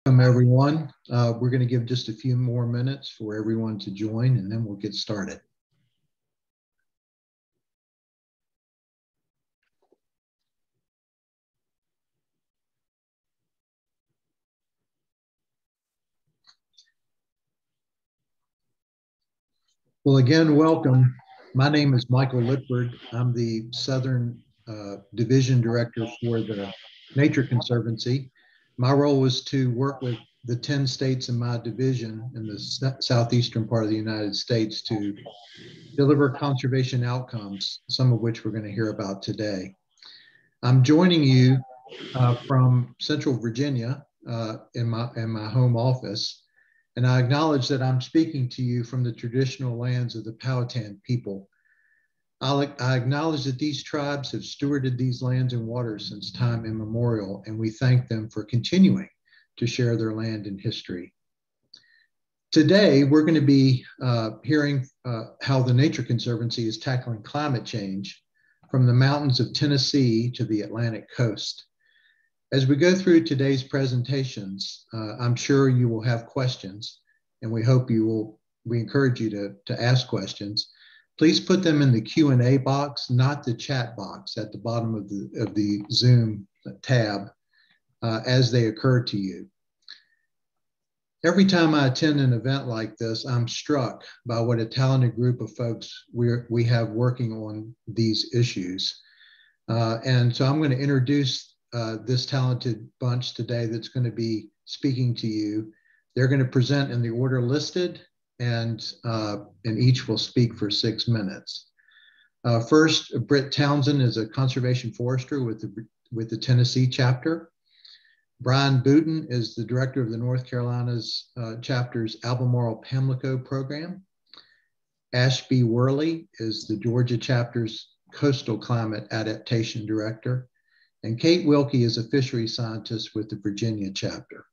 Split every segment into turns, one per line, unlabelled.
Welcome, everyone. We're going to give just a few more minutes for everyone to join, and then we'll get started. Well, again, welcome. My name is Michael Lipford. I'm the Southern Division Director for the Nature Conservancy. My role was to work with the 10 states in my division in the southeastern part of the United States to deliver conservation outcomes, some of which we're going to hear about today. I'm joining you from Central Virginia in my home office, and I acknowledge that I'm speaking to you from the traditional lands of the Powhatan people. I acknowledge that these tribes have stewarded these lands and waters since time immemorial, and we thank them for continuing to share their land and history. Today, we're going to be hearing how the Nature Conservancy is tackling climate change from the mountains of Tennessee to the Atlantic coast. As we go through today's presentations, I'm sure you will have questions, and we encourage you to ask questions. Please put them in the Q&A box, not the chat box at the bottom of the Zoom tab as they occur to you. Every time I attend an event like this, I'm struck by what a talented group of folks we have working on these issues. And so I'm going to introduce this talented bunch today that's going to be speaking to you. They're going to present in the order listed, and each will speak for 6 minutes. First, Britt Townsend is a conservation forester with the Tennessee chapter. Boutin is the director of the North Carolina's chapter's Albemarle Pamlico program. Ashby Worley is the Georgia chapter's Coastal Climate Adaptation Director. And Kate Wilkie is a Fisheries Scientist with the Virginia chapter.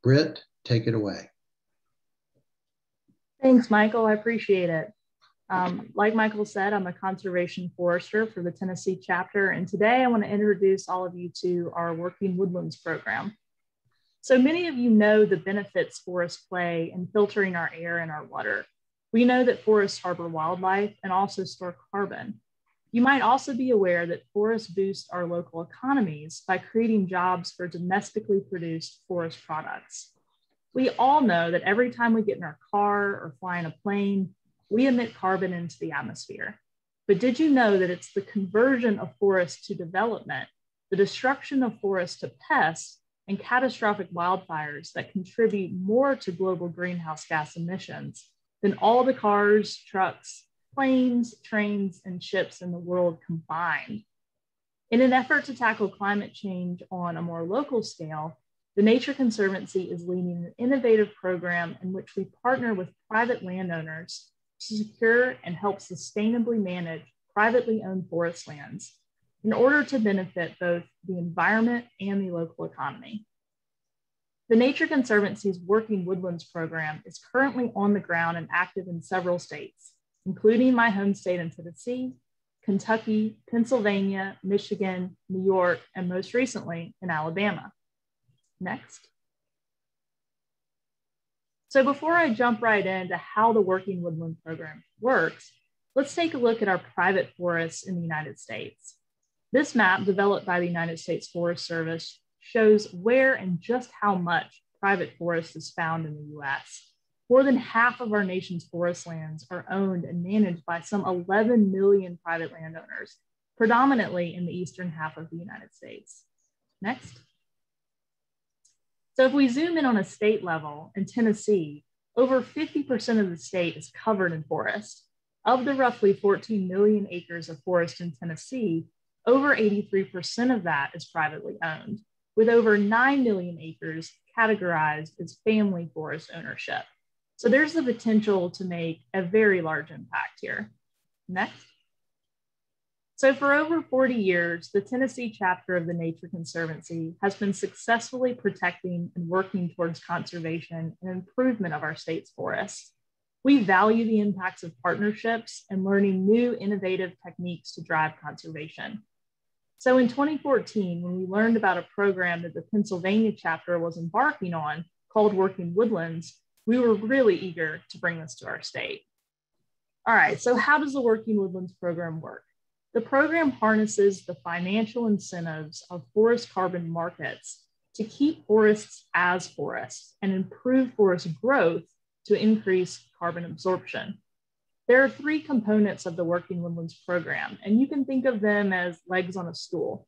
Britt, take it away.
Thanks, Michael. I appreciate it. Like Michael said, I'm a conservation forester for the Tennessee chapter, and today I want to introduce all of you to our Working Woodlands program. So many of you know the benefits forests play in filtering our air and our water. We know that forests harbor wildlife and also store carbon. You might also be aware that forests boost our local economies by creating jobs for domestically produced forest products. We all know that every time we get in our car or fly in a plane, we emit carbon into the atmosphere. But did you know that it's the conversion of forests to development, the destruction of forests to pests, and catastrophic wildfires that contribute more to global greenhouse gas emissions than all the cars, trucks, planes, trains, and ships in the world combined? In an effort to tackle climate change on a more local scale, the Nature Conservancy is leading an innovative program in which we partner with private landowners to secure and help sustainably manage privately owned forest lands in order to benefit both the environment and the local economy. The Nature Conservancy's Working Woodlands program is currently on the ground and active in several states, including my home state in Tennessee, Kentucky, Pennsylvania, Michigan, New York, and most recently in Alabama. Next. So before I jump right into how the Working Woodland program works, let's take a look at our private forests in the United States. This map developed by the United States Forest Service shows where and just how much private forest is found in the US. More than half of our nation's forest lands are owned and managed by some 11 million private landowners, predominantly in the eastern half of the United States. Next. So if we zoom in on a state level, in Tennessee, over 50% of the state is covered in forest. Of the roughly 14 million acres of forest in Tennessee, over 83% of that is privately owned, with over 9 million acres categorized as family forest ownership. So there's the potential to make a very large impact here. Next. So for over 40 years, the Tennessee chapter of the Nature Conservancy has been successfully protecting and working towards conservation and improvement of our state's forests. We value the impacts of partnerships and learning new innovative techniques to drive conservation. So in 2014, when we learned about a program that the Pennsylvania chapter was embarking on called Working Woodlands, we were really eager to bring this to our state. All right, so how does the Working Woodlands program work? The program harnesses the financial incentives of forest carbon markets to keep forests as forests and improve forest growth to increase carbon absorption. There are three components of the Working Woodlands program, and you can think of them as legs on a stool.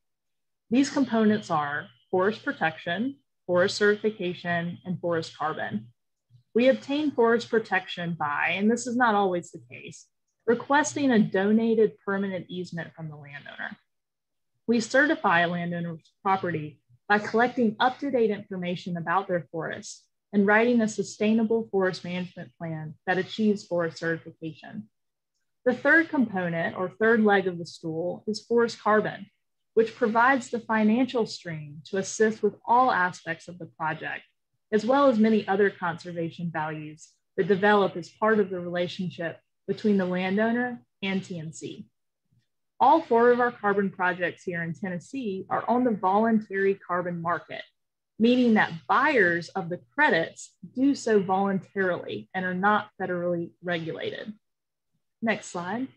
These components are forest protection, forest certification, and forest carbon. We obtain forest protection by, and this is not always the case, requesting a donated permanent easement from the landowner. We certify a landowner's property by collecting up-to-date information about their forests and writing a sustainable forest management plan that achieves forest certification. The third component, or third leg of the stool, is forest carbon, which provides the financial stream to assist with all aspects of the project, as well as many other conservation values that develop as part of the relationship between the landowner and TNC. All four of our carbon projects here in Tennessee are on the voluntary carbon market, meaning that buyers of the credits do so voluntarily and are not federally regulated. Next slide.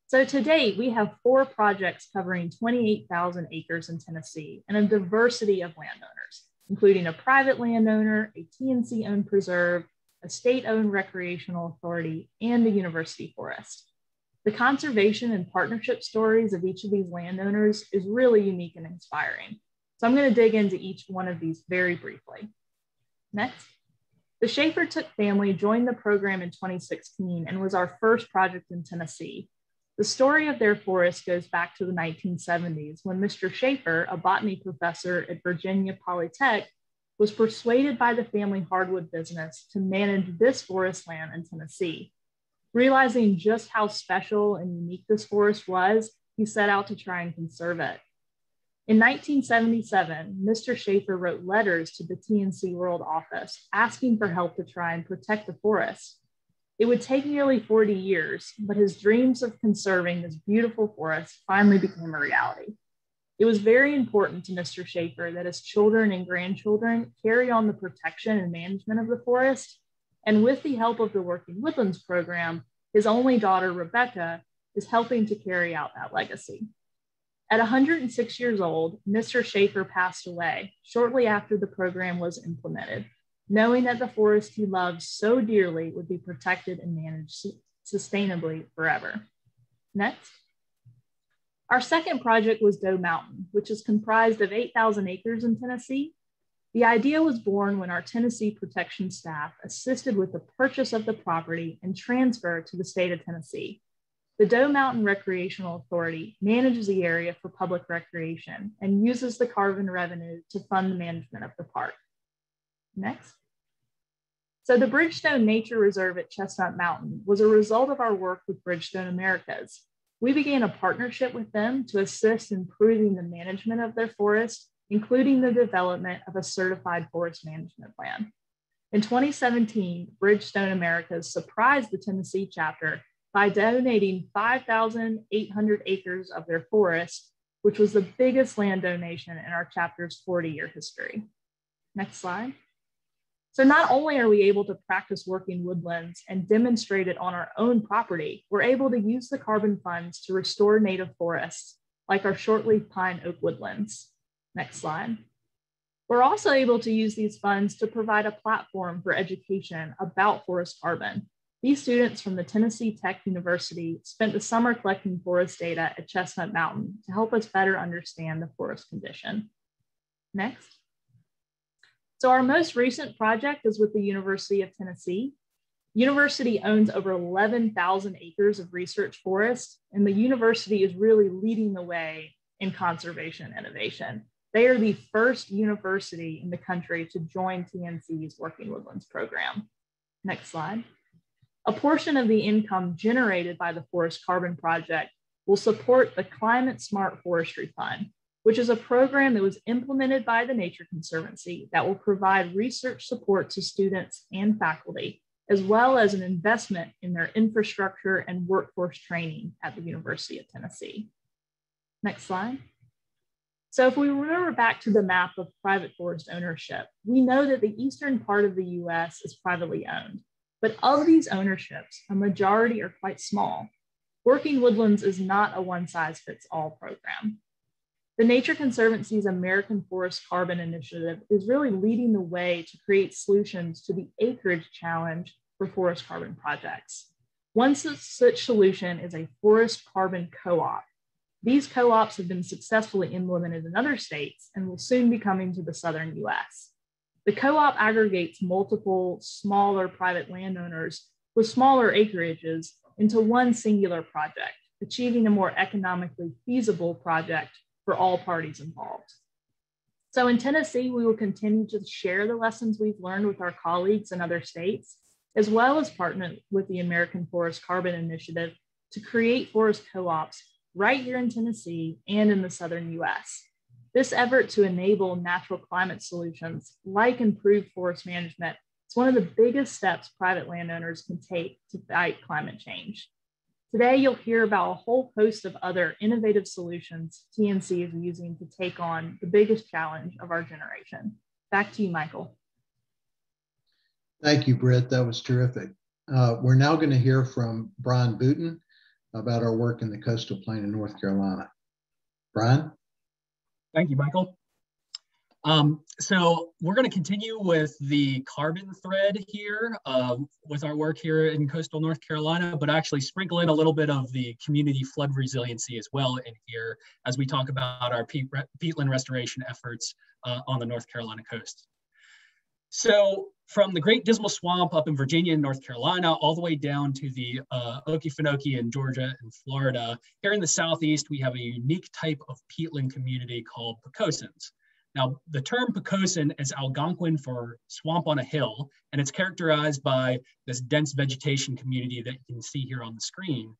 So to date, we have 4 projects covering 28,000 acres in Tennessee and a diversity of landowners, including a private landowner, a TNC-owned preserve, a state-owned recreational authority, and a university forest. The conservation and partnership stories of each of these landowners is really unique and inspiring. So I'm going to dig into each one of these very briefly. Next, the Schaefer-Took family joined the program in 2016 and was our first project in Tennessee. The story of their forest goes back to the 1970s when Mr. Schaefer, a botany professor at Virginia Polytech, was persuaded by the family hardwood business to manage this forest land in Tennessee. Realizing just how special and unique this forest was, he set out to try and conserve it. In 1977, Mr. Schaefer wrote letters to the TNC World Office asking for help to try and protect the forest. It would take nearly 40 years, but his dreams of conserving this beautiful forest finally became a reality. It was very important to Mr. Schaefer that his children and grandchildren carry on the protection and management of the forest. And with the help of the Working Woodlands program, his only daughter, Rebecca, is helping to carry out that legacy. At 106 years old, Mr. Schaefer passed away shortly after the program was implemented, knowing that the forest he loved so dearly would be protected and managed sustainably forever. Next. Our second project was Doe Mountain, which is comprised of 8,000 acres in Tennessee. The idea was born when our Tennessee protection staff assisted with the purchase of the property and transfer to the state of Tennessee. The Doe Mountain Recreational Authority manages the area for public recreation and uses the carbon revenue to fund the management of the park. Next. So the Bridgestone Nature Reserve at Chestnut Mountain was a result of our work with Bridgestone Americas. We began a partnership with them to assist in improving the management of their forest, including the development of a certified forest management plan. In 2017, Bridgestone Americas surprised the Tennessee chapter by donating 5,800 acres of their forest, which was the biggest land donation in our chapter's 40-year history. Next slide. So not only are we able to practice working woodlands and demonstrate it on our own property, we're able to use the carbon funds to restore native forests, like our shortleaf pine oak woodlands. Next slide. We're also able to use these funds to provide a platform for education about forest carbon. These students from the Tennessee Tech University spent the summer collecting forest data at Chestnut Mountain to help us better understand the forest condition. Next. So our most recent project is with the University of Tennessee. University owns over 11,000 acres of research forest, and the university is really leading the way in conservation innovation. They are the first university in the country to join TNC's Working Woodlands program. Next slide. A portion of the income generated by the Forest Carbon Project will support the Climate Smart Forestry Fund, which is a program that was implemented by the Nature Conservancy that will provide research support to students and faculty, as well as an investment in their infrastructure and workforce training at the University of Tennessee. Next slide. So if we remember back to the map of private forest ownership, we know that the eastern part of the US is privately owned, but of these ownerships, a majority are quite small. Working Woodlands is not a one-size-fits-all program. The Nature Conservancy's American Forest Carbon Initiative is really leading the way to create solutions to the acreage challenge for forest carbon projects. One such solution is a forest carbon co-op. These co-ops have been successfully implemented in other states and will soon be coming to the Southern U.S. The co-op aggregates multiple smaller private landowners with smaller acreages into one singular project, achieving a more economically feasible project for all parties involved. So in Tennessee, we will continue to share the lessons we've learned with our colleagues in other states, as well as partner with the American Forest Carbon Initiative to create forest co-ops right here in Tennessee and in the Southern U.S. This effort to enable natural climate solutions like improved forest management is one of the biggest steps private landowners can take to fight climate change. Today, you'll hear about a whole host of other innovative solutions TNC is using to take on the biggest challenge of our generation. Back to you, Michael.
Thank you, Britt. That was terrific. We're now going to hear from Brian Boutin about our work in the coastal plain of North Carolina. Brian?
Thank you, Michael. So we're going to continue with the carbon thread here with our work here in coastal North Carolina, but actually sprinkle in a little bit of the community flood resiliency as well in here as we talk about our peatland restoration efforts on the North Carolina coast. So from the Great Dismal Swamp up in Virginia and North Carolina, all the way down to the Okefenokee in Georgia and Florida, here in the Southeast, we have a unique type of peatland community called Pocosins. Now, the term Pocosin is Algonquin for swamp on a hill, and it's characterized by this dense vegetation community that you can see here on the screen.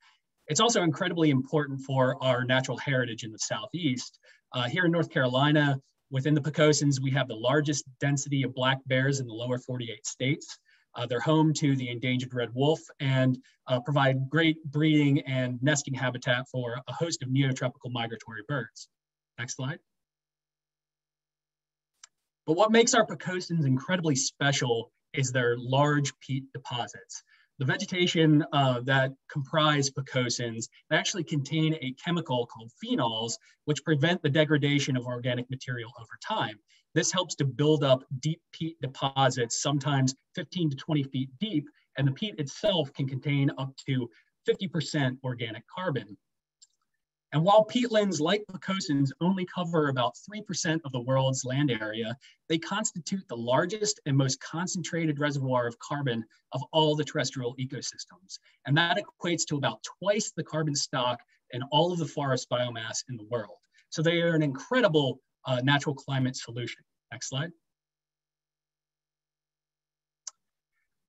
It's also incredibly important for our natural heritage in the Southeast. Here in North Carolina, within the Pocosins, we have the largest density of black bears in the lower 48 states. They're home to the endangered red wolf and provide great breeding and nesting habitat for a host of neotropical migratory birds. Next slide. But what makes our Pocosins incredibly special is their large peat deposits. The vegetation that comprise Pocosins actually contain a chemical called phenols, which prevent the degradation of organic material over time. This helps to build up deep peat deposits, sometimes 15 to 20 feet deep, and the peat itself can contain up to 50% organic carbon. And while peatlands like Pocosins only cover about 3% of the world's land area, they constitute the largest and most concentrated reservoir of carbon of all the terrestrial ecosystems. And that equates to about twice the carbon stock in all of the forest biomass in the world. So they are an incredible natural climate solution. Next slide.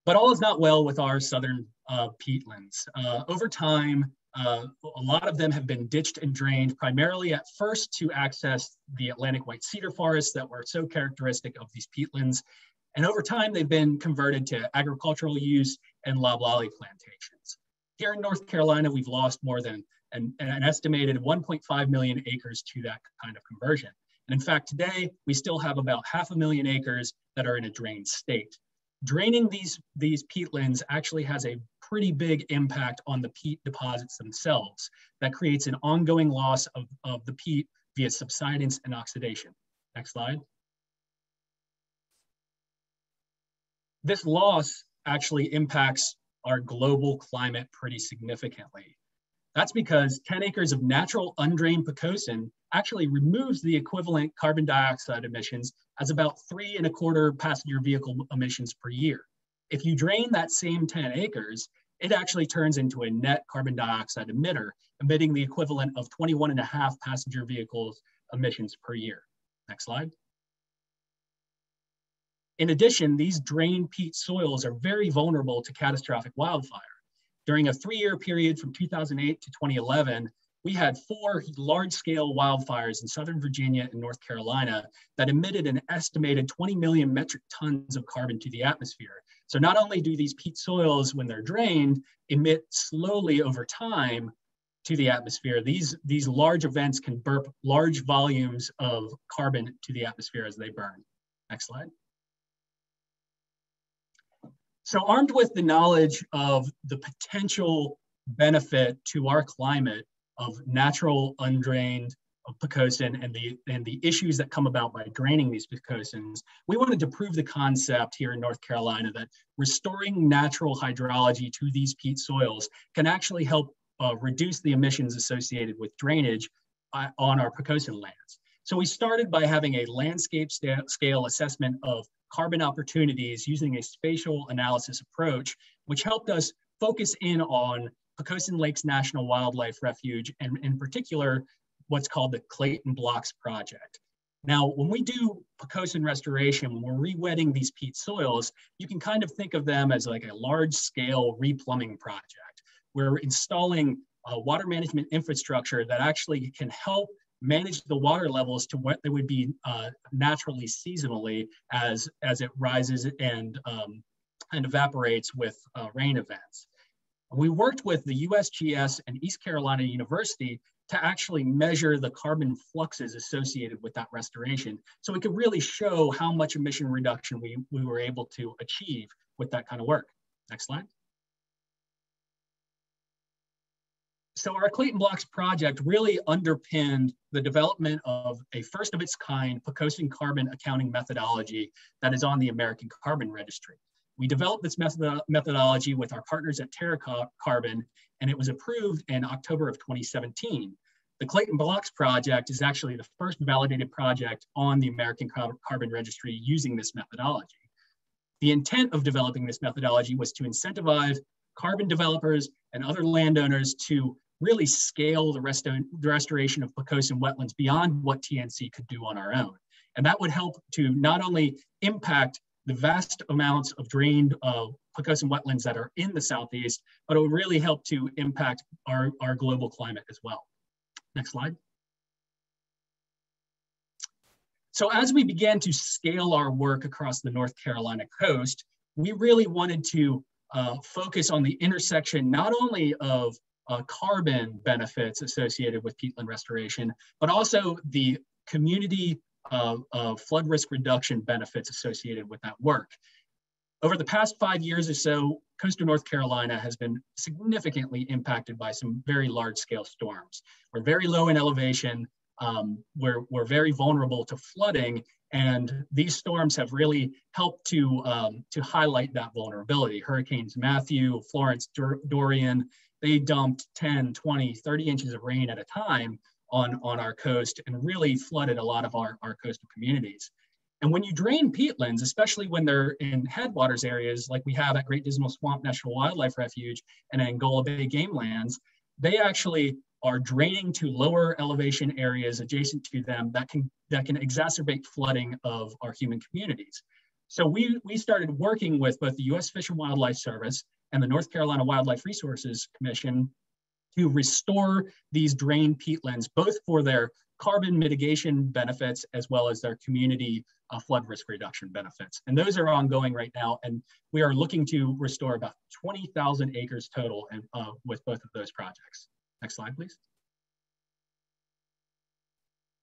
But all is not well with our southern peatlands. Over time, a lot of them have been ditched and drained, primarily at first to access the Atlantic white cedar forests that were so characteristic of these peatlands. And over time, they've been converted to agricultural use and loblolly plantations. Here in North Carolina, we've lost more than an estimated 1.5 million acres to that kind of conversion. And in fact, today, we still have about 500,000 acres that are in a drained state. Draining these peatlands actually has a pretty big impact on the peat deposits themselves. That creates an ongoing loss of the peat via subsidence and oxidation. Next slide. This loss actually impacts our global climate pretty significantly. That's because 10 acres of natural undrained Pocosin actually removes the equivalent carbon dioxide emissions as about 3.25 passenger vehicle emissions per year. If you drain that same 10 acres, it actually turns into a net carbon dioxide emitter, emitting the equivalent of 21.5 passenger vehicles emissions per year. Next slide. In addition, these drained peat soils are very vulnerable to catastrophic wildfire. During a 3-year period from 2008 to 2011, we had 4 large-scale wildfires in Southern Virginia and North Carolina that emitted an estimated 20 million metric tons of carbon to the atmosphere. So not only do these peat soils, when they're drained, emit slowly over time, to the atmosphere, these large events can burp large volumes of carbon to the atmosphere as they burn. Next slide. So armed with the knowledge of the potential benefit to our climate of natural undrained Pocosin and the issues that come about by draining these Pocosins, we wanted to prove the concept here in North Carolina that restoring natural hydrology to these peat soils can actually help reduce the emissions associated with drainage on our Pocosin lands. So we started by having a landscape scale assessment of carbon opportunities using a spatial analysis approach, which helped us focus in on Pocosin Lakes National Wildlife Refuge, and in particular, what's called the Clayton Blocks Project. Now, when we do Pocosin restoration, when we're re-wetting these peat soils, you can kind of think of them as like a large-scale replumbing project. We're installing water management infrastructure that actually can help manage the water levels to what they would be naturally seasonally as it rises and evaporates with rain events. We worked with the USGS and East Carolina University to actually measure the carbon fluxes associated with that restoration, so we could really show how much emission reduction we were able to achieve with that kind of work. Next slide. So our Clayton Blocks project really underpinned the development of a first of its kind Pocosin carbon accounting methodology that is on the American Carbon Registry. We developed this methodology with our partners at Terra Carbon, and it was approved in October of 2017. The Clayton Blocks project is actually the first validated project on the American Carbon Registry using this methodology. The intent of developing this methodology was to incentivize carbon developers and other landowners to really scale the restoration of Pocosin wetlands beyond what TNC could do on our own. And that would help to not only impact the vast amounts of drained Pocosin wetlands that are in the Southeast, but it would really help to impact our global climate as well. Next slide. So as we began to scale our work across the North Carolina coast, we really wanted to focus on the intersection not only of carbon benefits associated with peatland restoration, but also the community flood risk reduction benefits associated with that work. Over the past 5 years or so, coastal North Carolina has been significantly impacted by some very large scale storms. We're very low in elevation, we're very vulnerable to flooding, and these storms have really helped to highlight that vulnerability. Hurricanes Matthew, Florence, Dorian, they dumped 10, 20, 30 inches of rain at a time on our coast and really flooded a lot of our coastal communities. And when you drain peatlands, especially when they're in headwaters areas like we have at Great Dismal Swamp National Wildlife Refuge and Angola Bay Game Lands, they actually are draining to lower elevation areas adjacent to them that can exacerbate flooding of our human communities. So we started working with both the U.S. Fish and Wildlife Service and the North Carolina Wildlife Resources Commission to restore these drained peatlands, both for their carbon mitigation benefits as well as their community flood risk reduction benefits. And those are ongoing right now. And we are looking to restore about 20,000 acres total with both of those projects. Next slide, please.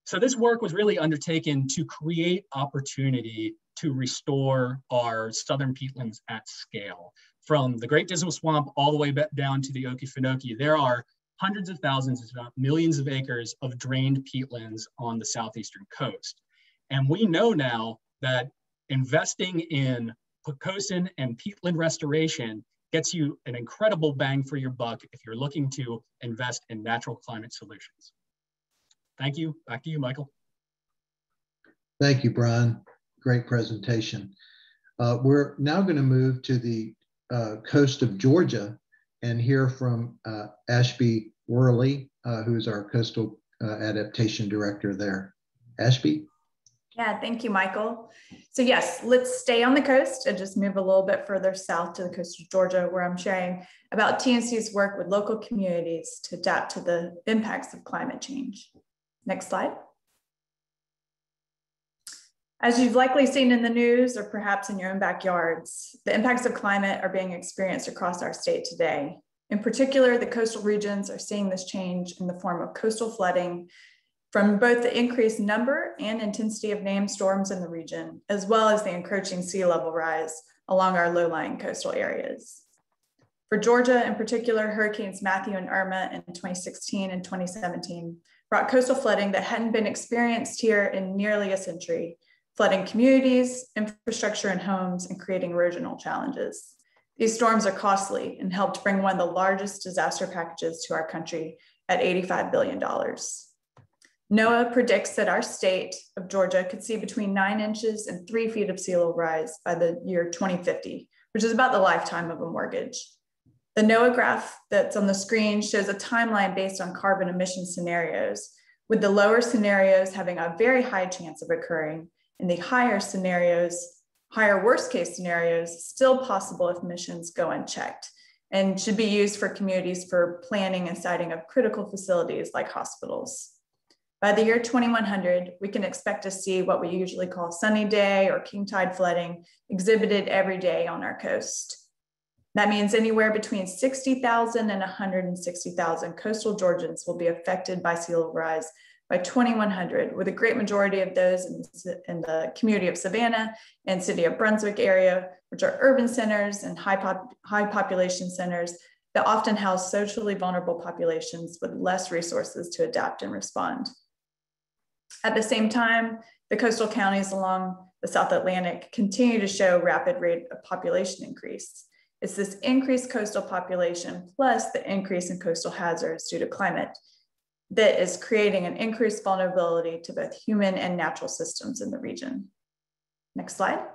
So this work was really undertaken to create opportunity to restore our southern peatlands at scale. From the Great Dismal Swamp all the way back down to the Okefenokee, there are hundreds of thousands, if not millions of acres of drained peatlands on the southeastern coast. And we know now that investing in Pocosin and peatland restoration gets you an incredible bang for your buck if you're looking to invest in natural climate solutions. Thank you. Back to you, Michael.
Thank you, Brian. Great presentation. We're now going to move to the coast of Georgia and hear from Ashby Worley, who is our Coastal Adaptation Director there. Ashby?
Yeah, thank you, Michael. So yes, let's stay on the coast and just move a little bit further south to the coast of Georgia, where I'm sharing about TNC's work with local communities to adapt to the impacts of climate change. Next slide. As you've likely seen in the news or perhaps in your own backyards, the impacts of climate are being experienced across our state today. In particular, the coastal regions are seeing this change in the form of coastal flooding from both the increased number and intensity of named storms in the region, as well as the encroaching sea level rise along our low-lying coastal areas. For Georgia in particular, Hurricanes Matthew and Irma in 2016 and 2017 brought coastal flooding that hadn't been experienced here in nearly a century, flooding communities, infrastructure, and homes, and creating erosional challenges. These storms are costly and helped bring one of the largest disaster packages to our country at $85 billion. NOAA predicts that our state of Georgia could see between 9 inches and 3 feet of sea level rise by the year 2050, which is about the lifetime of a mortgage. The NOAA graph that's on the screen shows a timeline based on carbon emission scenarios, with the lower scenarios having a very high chance of occurring, and the higher worst case scenarios still possible if emissions go unchecked, and should be used for communities for planning and siting of critical facilities like hospitals. By the year 2100, we can expect to see what we usually call sunny day or king tide flooding exhibited every day on our coast. That means anywhere between 60,000 and 160,000 coastal Georgians will be affected by sea level rise by 2100, with a great majority of those in the community of Savannah and city of Brunswick area, which are urban centers and high population centers that often house socially vulnerable populations with less resources to adapt and respond. At the same time, the coastal counties along the South Atlantic continue to show rapid rate of population increase. It's this increased coastal population plus the increase in coastal hazards due to climate that is creating an increased vulnerability to both human and natural systems in the region. Next slide.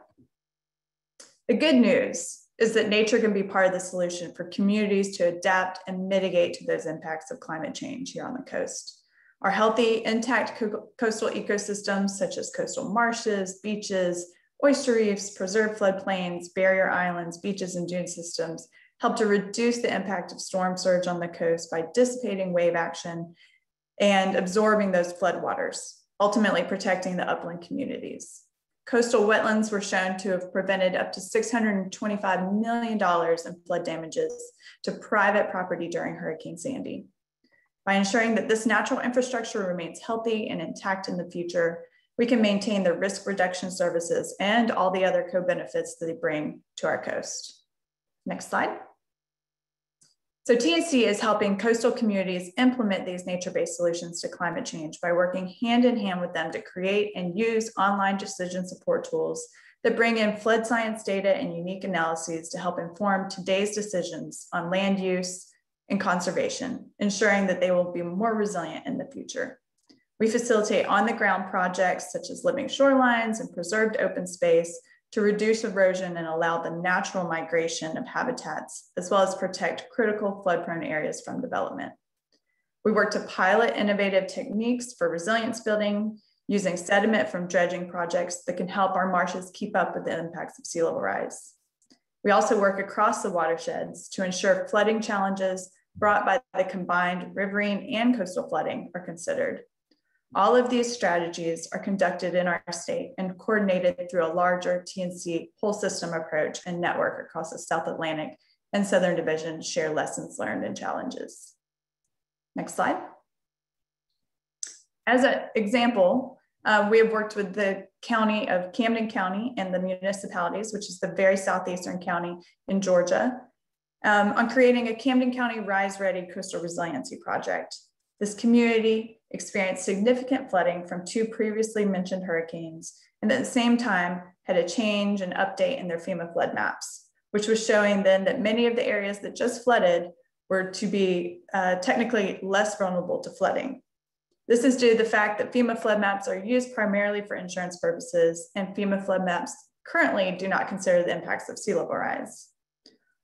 The good news is that nature can be part of the solution for communities to adapt and mitigate to those impacts of climate change here on the coast. Our healthy, intact coastal ecosystems, such as coastal marshes, beaches, oyster reefs, preserved floodplains, barrier islands, beaches, and dune systems, help to reduce the impact of storm surge on the coast by dissipating wave action and absorbing those floodwaters, ultimately protecting the upland communities. Coastal wetlands were shown to have prevented up to $625 million in flood damages to private property during Hurricane Sandy. By ensuring that this natural infrastructure remains healthy and intact in the future, we can maintain the risk reduction services and all the other co-benefits that they bring to our coast. Next slide. So TNC is helping coastal communities implement these nature-based solutions to climate change by working hand in hand with them to create and use online decision support tools that bring in flood science data and unique analyses to help inform today's decisions on land use and conservation, ensuring that they will be more resilient in the future. We facilitate on-the-ground projects such as living shorelines and preserved open space to reduce erosion and allow the natural migration of habitats, as well as protect critical flood-prone areas from development. We work to pilot innovative techniques for resilience building using sediment from dredging projects that can help our marshes keep up with the impacts of sea level rise. We also work across the watersheds to ensure flooding challenges brought by the combined riverine and coastal flooding are considered. All of these strategies are conducted in our state and coordinated through a larger TNC whole system approach and network across the South Atlantic and Southern Division share lessons learned and challenges. Next slide. As an example, we have worked with the county of Camden County and the municipalities, which is the very southeastern county in Georgia, on creating a Camden County Rise Ready Coastal Resiliency Project. This community experienced significant flooding from 2 previously mentioned hurricanes, and at the same time had a change and update in their FEMA flood maps, which was showing then that many of the areas that just flooded were to be technically less vulnerable to flooding. This is due to the fact that FEMA flood maps are used primarily for insurance purposes, and FEMA flood maps currently do not consider the impacts of sea level rise.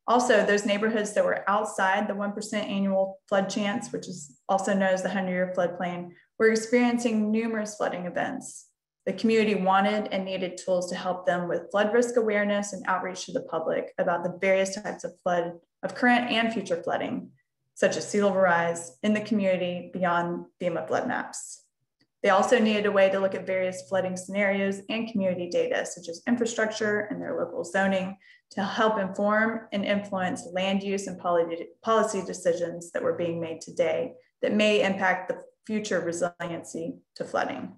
Also, those neighborhoods that were outside the 1% annual flood chance, which is also known as the 100-year floodplain, were experiencing numerous flooding events. The community wanted and needed tools to help them with flood risk awareness and outreach to the public about the various types of current and future flooding, such as sea level rise in the community beyond FEMA flood maps. They also needed a way to look at various flooding scenarios and community data, such as infrastructure and their local zoning, to help inform and influence land use and policy decisions that were being made today that may impact the future resiliency to flooding.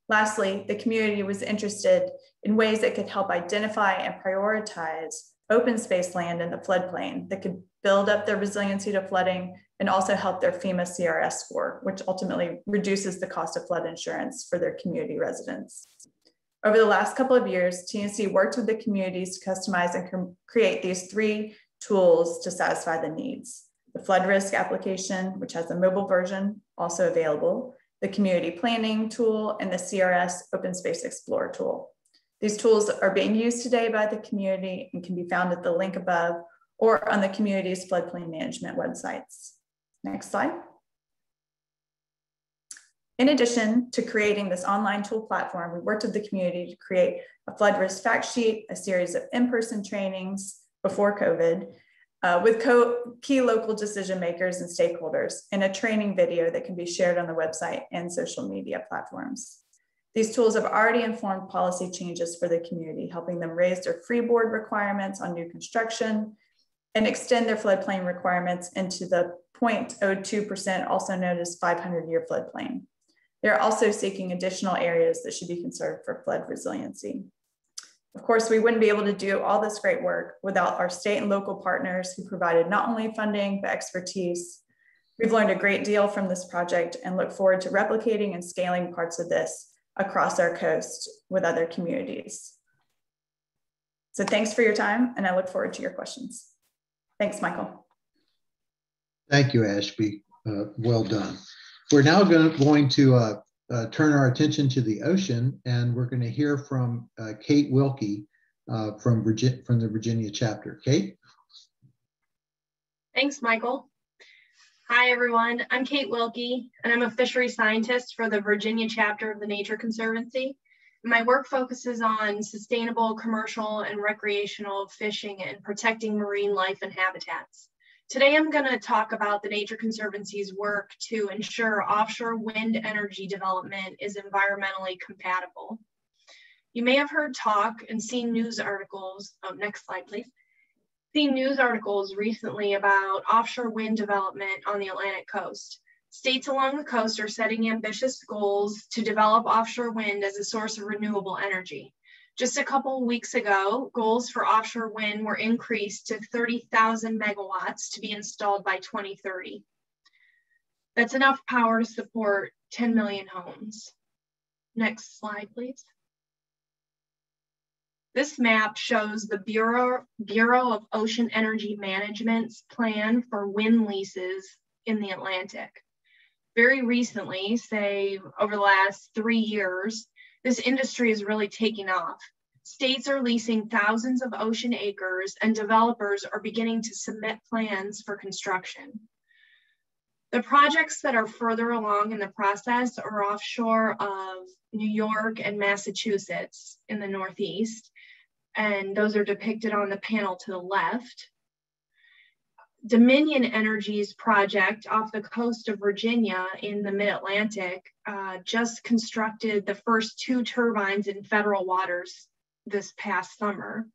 Lastly, the community was interested in ways that could help identify and prioritize open space land in the floodplain that could build up their resiliency to flooding and also help their FEMA CRS score, which ultimately reduces the cost of flood insurance for their community residents. Over the last couple of years, TNC worked with the communities to customize and create these 3 tools to satisfy the needs. The flood risk application, which has a mobile version also available, the community planning tool, and the CRS Open Space Explorer tool. These tools are being used today by the community and can be found at the link above or on the community's floodplain management websites. Next slide. In addition to creating this online tool platform, we worked with the community to create a flood risk fact sheet, a series of in-person trainings before COVID, with key local decision makers and stakeholders, and a training video that can be shared on the website and social media platforms. These tools have already informed policy changes for the community, helping them raise their freeboard requirements on new construction and extend their floodplain requirements into the 0.02%, also known as 500-year floodplain. They're also seeking additional areas that should be conserved for flood resiliency. Of course, we wouldn't be able to do all this great work without our state and local partners who provided not only funding, but expertise. We've learned a great deal from this project and look forward to replicating and scaling parts of this across our coast with other communities. So thanks for your time, and I look forward to your questions. Thanks, Michael.
Thank you, Ashby. Well done. We're now going to turn our attention to the ocean, and we're going to hear from Kate Wilkie from the Virginia chapter. Kate?
Thanks, Michael. Hi, everyone. I'm Kate Wilkie, and I'm a fisheries scientist for the Virginia chapter of the Nature Conservancy. My work focuses on sustainable commercial and recreational fishing and protecting marine life and habitats. Today, I'm going to talk about the Nature Conservancy's work to ensure offshore wind energy development is environmentally compatible. You may have heard talk and seen news articles, next slide, please. Seen news articles recently about offshore wind development on the Atlantic coast. States along the coast are setting ambitious goals to develop offshore wind as a source of renewable energy. Just a couple of weeks ago, goals for offshore wind were increased to 30,000 megawatts to be installed by 2030. That's enough power to support 10 million homes. Next slide, please. This map shows the Bureau of Ocean Energy Management's plan for wind leases in the Atlantic. Very recently, say over the last 3 years, this industry is really taking off. States are leasing thousands of ocean acres, and developers are beginning to submit plans for construction. The projects that are further along in the process are offshore of New York and Massachusetts in the Northeast, and those are depicted on the panel to the left. Dominion Energy's project off the coast of Virginia in the mid-Atlantic just constructed the first 2 turbines in federal waters this past summer.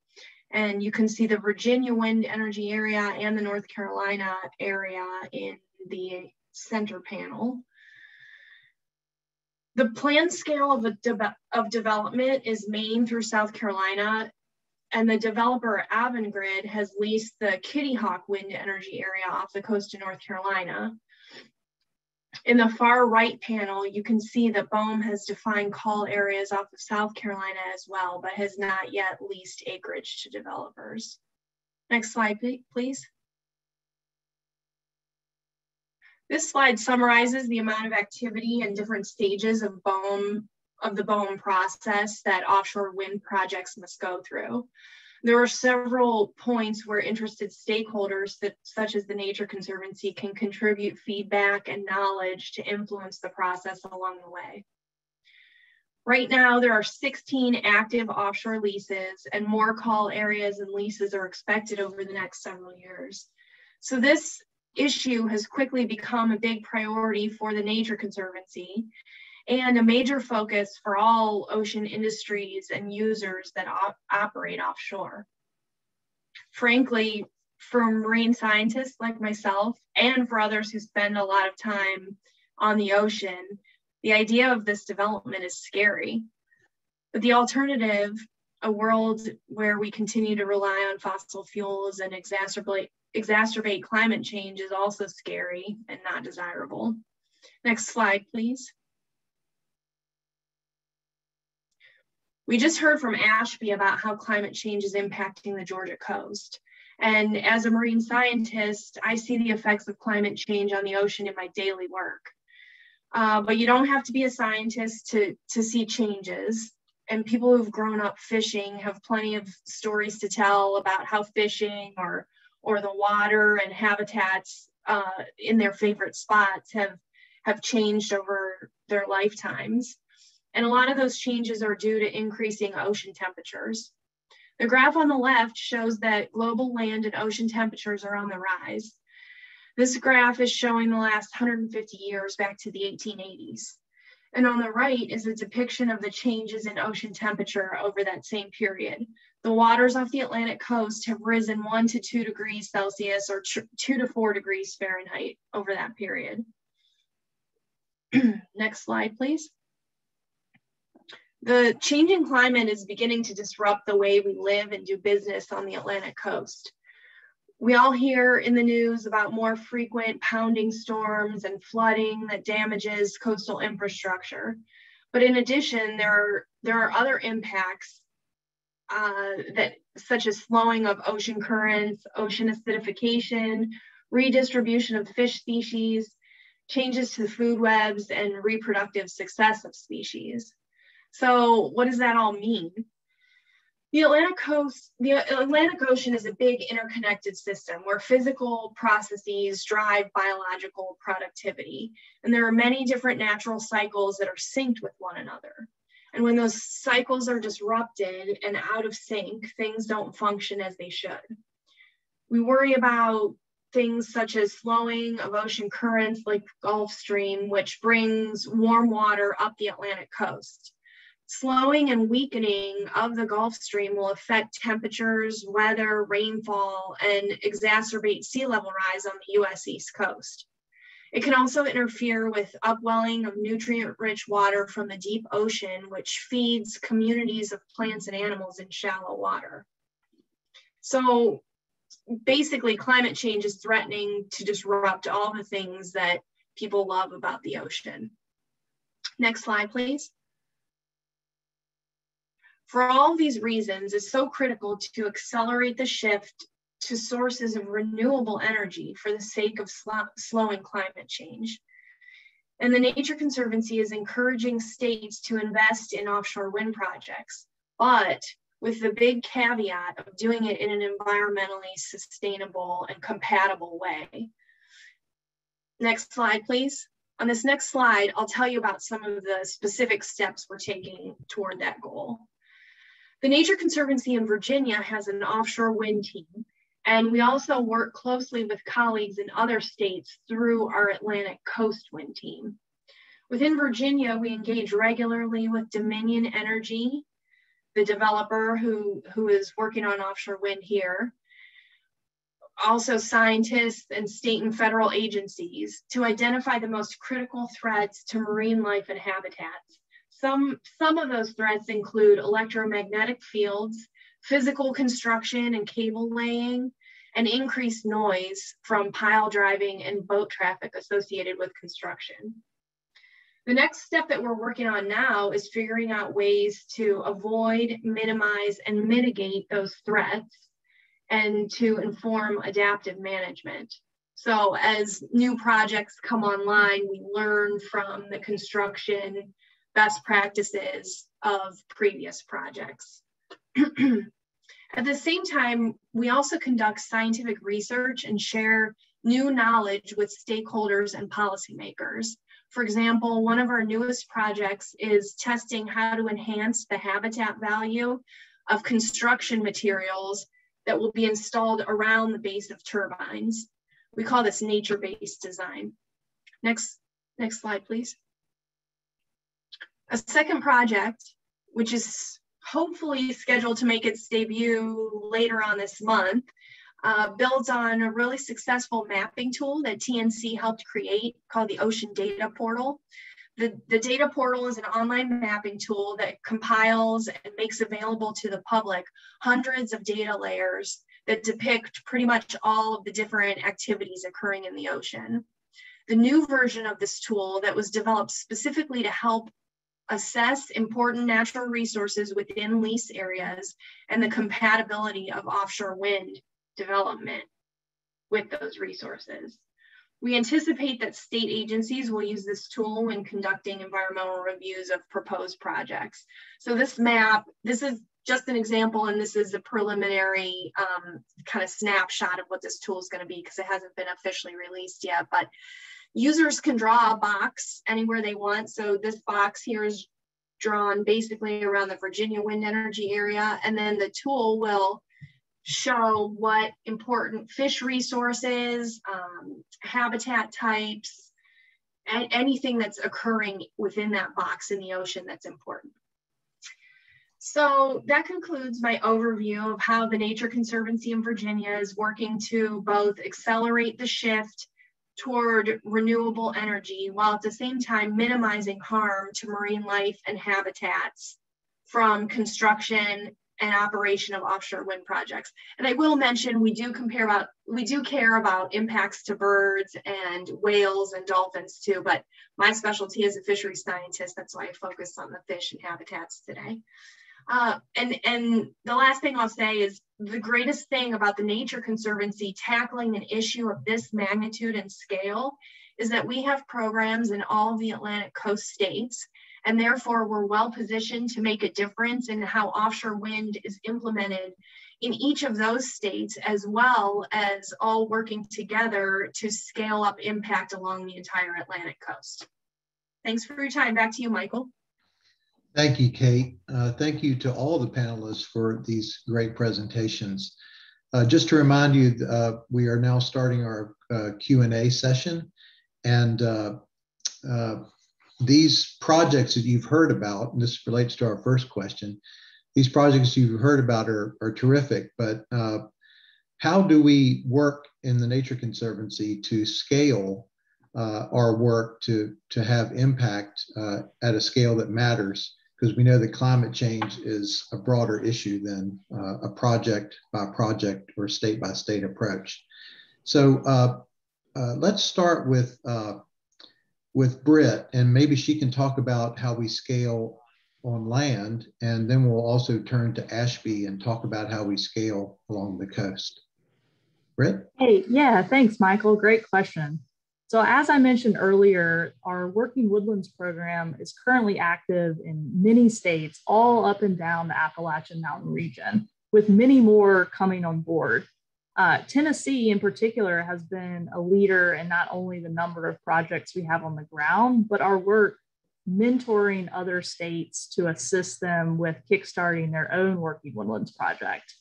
And you can see the Virginia wind energy area and the North Carolina area in the center panel. The planned scale of development is Maine through South Carolina, and the developer Avangrid has leased the Kitty Hawk wind energy area off the coast of North Carolina. In the far right panel, you can see that BOEM has defined call areas off of South Carolina as well, but has not yet leased acreage to developers. Next slide, please. This slide summarizes the amount of activity and different stages of the BOEM process that offshore wind projects must go through. There are several points where interested stakeholders, such as the Nature Conservancy, can contribute feedback and knowledge to influence the process along the way. Right now, there are 16 active offshore leases, and more call areas and leases are expected over the next several years. So this issue has quickly become a big priority for the Nature Conservancy. and a major focus for all ocean industries and users that operate offshore. Frankly, for marine scientists like myself, and for others who spend a lot of time on the ocean, the idea of this development is scary. But the alternative, a world where we continue to rely on fossil fuels and exacerbate climate change, is also scary and not desirable. Next slide, please. We just heard from Ashby about how climate change is impacting the Georgia coast. And as a marine scientist, I see the effects of climate change on the ocean in my daily work. But you don't have to be a scientist to see changes. And people who've grown up fishing have plenty of stories to tell about how fishing or the water and habitats in their favorite spots have changed over their lifetimes. And a lot of those changes are due to increasing ocean temperatures. The graph on the left shows that global land and ocean temperatures are on the rise. This graph is showing the last 150 years back to the 1880s. And on the right is a depiction of the changes in ocean temperature over that same period. The waters off the Atlantic coast have risen 1 to 2 degrees Celsius or 2 to 4 degrees Fahrenheit over that period. Next slide, please. The changing climate is beginning to disrupt the way we live and do business on the Atlantic coast. We all hear in the news about more frequent pounding storms and flooding that damages coastal infrastructure. But in addition, there are other impacts such as slowing of ocean currents, ocean acidification, redistribution of fish species, changes to the food webs, and reproductive success of species. So what does that all mean? The Atlantic Ocean is a big interconnected system where physical processes drive biological productivity. And there are many different natural cycles that are synced with one another. And when those cycles are disrupted and out of sync, things don't function as they should. We worry about things such as slowing of ocean currents like the Gulf Stream, which brings warm water up the Atlantic coast. Slowing and weakening of the Gulf Stream will affect temperatures, weather, rainfall, and exacerbate sea level rise on the U.S. East Coast. It can also interfere with upwelling of nutrient-rich water from the deep ocean, which feeds communities of plants and animals in shallow water. So basically, climate change is threatening to disrupt all the things that people love about the ocean. Next slide, please. For all these reasons, it's so critical to accelerate the shift to sources of renewable energy for the sake of slowing climate change. And the Nature Conservancy is encouraging states to invest in offshore wind projects, but with the big caveat of doing it in an environmentally sustainable and compatible way. Next slide, please. On this next slide, I'll tell you about some of the specific steps we're taking toward that goal. The Nature Conservancy in Virginia has an offshore wind team, and we also work closely with colleagues in other states through our Atlantic Coast Wind Team. Within Virginia, we engage regularly with Dominion Energy, the developer who is working on offshore wind here, also scientists and state and federal agencies to identify the most critical threats to marine life and habitats. Some of those threats include electromagnetic fields, physical construction and cable laying, and increased noise from pile driving and boat traffic associated with construction. The next step that we're working on now is figuring out ways to avoid, minimize, and mitigate those threats and to inform adaptive management. So as new projects come online, we learn from the construction best practices of previous projects. At the same time, we also conduct scientific research and share new knowledge with stakeholders and policymakers. For example, one of our newest projects is testing how to enhance the habitat value of construction materials that will be installed around the base of turbines. We call this nature-based design. Next slide, please. A second project, which is hopefully scheduled to make its debut later on this month, builds on a really successful mapping tool that TNC helped create called the Ocean Data Portal. The data portal is an online mapping tool that compiles and makes available to the public hundreds of data layers that depict pretty much all of the different activities occurring in the ocean. The new version of this tool that was developed specifically to help assess important natural resources within lease areas and the compatibility of offshore wind development with those resources. We anticipate that state agencies will use this tool when conducting environmental reviews of proposed projects. So this map, this is just an example, and this is a preliminary kind of snapshot of what this tool is going to be because it hasn't been officially released yet, but users can draw a box anywhere they want. So this box here is drawn basically around the Virginia wind energy area, and then the tool will show what important fish resources, habitat types, and anything that's occurring within that box in the ocean that's important. So that concludes my overview of how the Nature Conservancy in Virginia is working to both accelerate the shift toward renewable energy while at the same time minimizing harm to marine life and habitats from construction and operation of offshore wind projects. And I will mention, we do care about impacts to birds and whales and dolphins too, but my specialty as a fisheries scientist, that's why I focus on the fish and habitats today. And the last thing I'll say is the greatest thing about the Nature Conservancy tackling an issue of this magnitude and scale is that we have programs in all of the Atlantic coast states, and therefore we're well positioned to make a difference in how offshore wind is implemented in each of those states, as well as all working together to scale up impact along the entire Atlantic coast. Thanks for your time. Back to you, Michael.
Thank you, Kate. Thank you to all the panelists for these great presentations. Just to remind you, we are now starting our Q&A session. And these projects that you've heard about, and this relates to our first question, these projects you've heard about are terrific, but how do we work in the Nature Conservancy to scale our work to have impact at a scale that matters? Because we know that climate change is a broader issue than a project by project or state by state approach. So let's start with Britt, and maybe she can talk about how we scale on land, and then we'll also turn to Ashby and talk about how we scale along the coast. Britt?
Hey, yeah, thanks, Michael. Great question. So as I mentioned earlier, our Working Woodlands program is currently active in many states, all up and down the Appalachian Mountain region, with many more coming on board. Tennessee in particular has been a leader in not only the number of projects we have on the ground, but our work mentoring other states to assist them with kickstarting their own Working Woodlands project.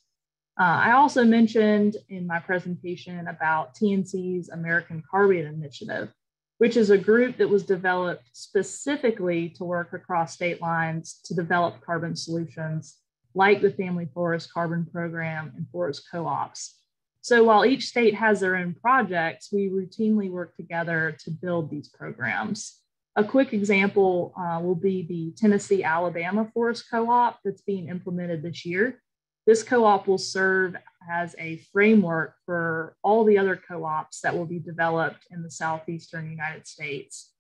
I also mentioned in my presentation about TNC's American Carbon Initiative, which is a group that was developed specifically to work across state lines to develop carbon solutions like the Family Forest Carbon Program and forest co-ops. So while each state has their own projects, we routinely work together to build these programs. A quick example will be the Tennessee-Alabama Forest Co-op that's being implemented this year. This co-op will serve as a framework for all the other co-ops that will be developed in the southeastern United States.